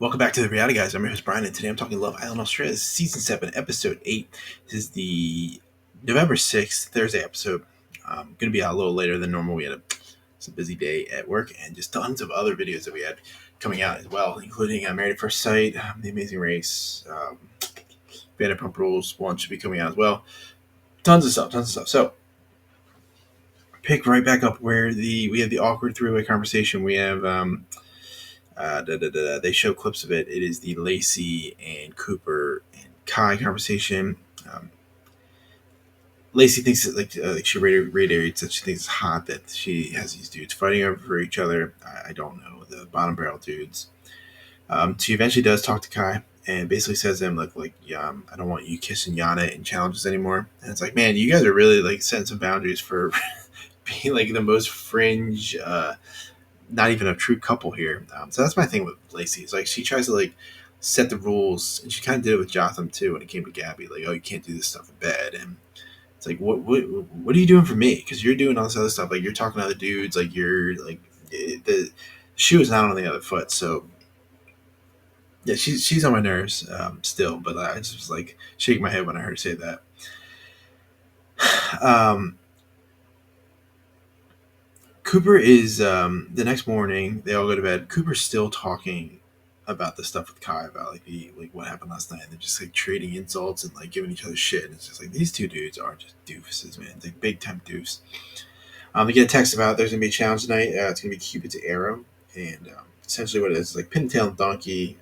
Welcome back to the Reality Guys. I'm your host Brian, and today I'm talking Love Island Australia, Season 7, Episode 8. This is the November 6th, Thursday episode. Going to be out a little later than normal. We had a busy day at work, and just tons of other videos that we had coming out as well, including Married at First Sight, The Amazing Race, Vanderpump Rules. One should be coming out as well. Tons of stuff. So, pick right back up where we have the awkward three-way conversation. We have they show clips of it. It is the Lacey and Cooper and Kai conversation. Lacey thinks that like she reiterates that she thinks it's hot that she has these dudes fighting over each other. I don't know, the bottom barrel dudes. She eventually does talk to Kai and basically says to him I don't want you kissing Yana in challenges anymore. And it's like, man, you guys are really like setting some boundaries for being like the most fringe. Not even a true couple here. So that's my thing with Lacey. It's like she tries to like set the rules, and she kind of did it with Jotham too when it came to Gabby. Like, oh, you can't do this stuff in bed, and it's like, what are you doing for me? Because you're doing all this other stuff. Like you're talking to other dudes. Like you're like the shoe is not on the other foot. So yeah, she's on my nerves still. But I just was like shaking my head when I heard her say that. Cooper is the next morning. They all go to bed. Cooper's still talking about the stuff with Kai about like what happened last night. And they're just like trading insults and like giving each other shit. And it's just like these two dudes are just doofuses, man. It's like big time doofs. They get a text about there's gonna be a challenge tonight. It's gonna be Cupid's arrow, and essentially what it is like pintail and donkey.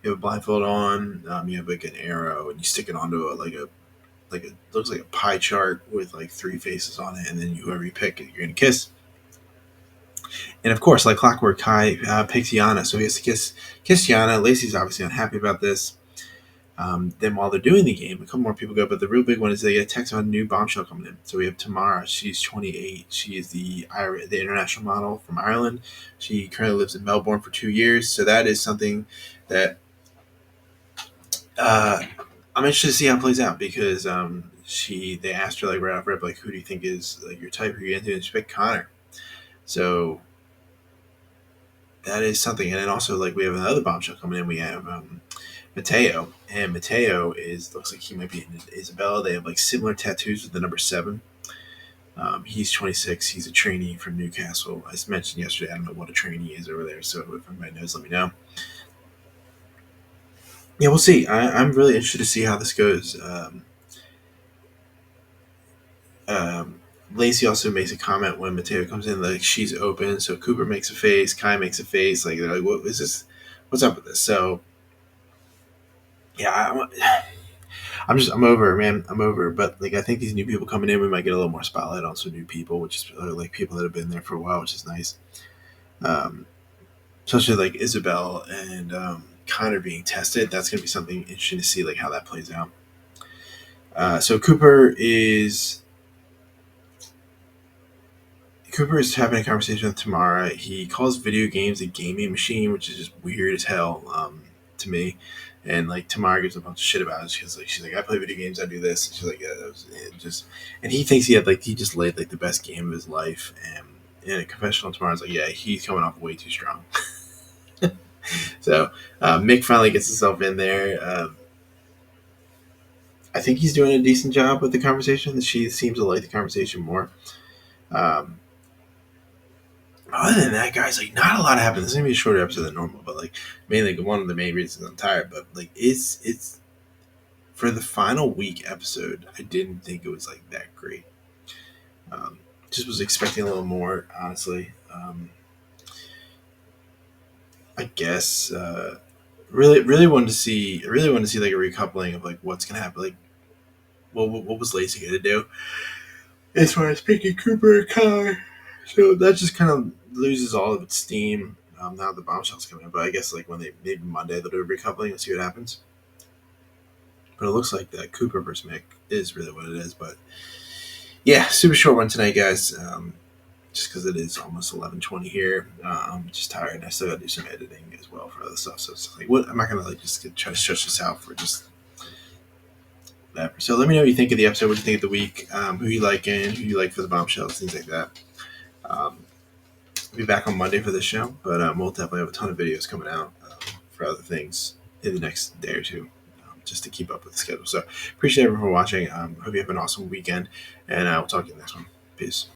You have a blindfold on. You have like an arrow, and you stick it onto a looks like a pie chart with like three faces on it, and then whoever you pick, you're gonna kiss. And of course, like clockwork, Kai picks Yana, so he has to kiss Yana. Lacey's obviously unhappy about this. Then while they're doing the game, a couple more people go, but the real big one is they get a text on a new bombshell coming in. So we have Tamara. She's 28. She is the international model from Ireland. She currently lives in Melbourne for 2 years. So that is something that I'm interested to see how it plays out because they asked her like right off rip, like, who do you think is like your type? Who are you into? And she picked Connor. So that is something. And then also like we have another bombshell coming in. We have Mateo, and Mateo looks like he might be into Isabella. They have like similar tattoos with the number 7. He's 26. He's a trainee from Newcastle. As mentioned yesterday, I don't know what a trainee is over there. So if anybody knows, let me know. Yeah, we'll see. I'm really interested to see how this goes. Lacey also makes a comment when Mateo comes in, like she's open. So Cooper makes a face, Kai makes a face. Like they're like, "What is this? What's up with this?" So yeah, I'm over, man. I'm over. But like I think these new people coming in, we might get a little more spotlight on some new people, which is like people that have been there for a while, which is nice. Um, Especially like Isabel and Connor being tested. That's going to be something interesting to see, like how that plays out. So Cooper is having a conversation with Tamara. He calls video games a gaming machine, which is just weird as hell to me. And like Tamara gives a bunch of shit about it. She's like, I play video games, I do this. And she's like, yeah, that was it. Just, and he thinks he just laid like the best game of his life. And in a confessional, Tamara's like, yeah, he's coming off way too strong. So Mick finally gets himself in there. I think he's doing a decent job with the conversation. She seems to like the conversation more. Um, Other than that, guys, like not a lot happened. This is gonna be a shorter episode than normal, but like mainly one of the main reasons I'm tired. But like it's for the final week episode. I didn't think it was like that great. Just was expecting a little more, honestly. I guess really wanted to see. I really wanted to see like a recoupling of like what's gonna happen. Like, what was Lacey gonna do as far as picking Cooper and Kai? So that just kind of loses all of its steam now the bombshells come in. But I guess like when maybe Monday they'll do a recoupling and see what happens. But it looks like that Cooper versus Mick is really what it is. But yeah, super short one tonight, guys. Just because it is almost 11:20 here. I'm just tired. I still got to do some editing as well for other stuff. So it's like, what? I'm not gonna like just try to stretch this out for just whatever. So let me know what you think of the episode. What you think of the week? Who you like for the bombshells, things like that. Um, be back on Monday for the show, but we'll definitely have a ton of videos coming out for other things in the next day or two, just to keep up with the schedule. So appreciate everyone for watching. Hope you have an awesome weekend, and I will talk to you in the next one. Peace.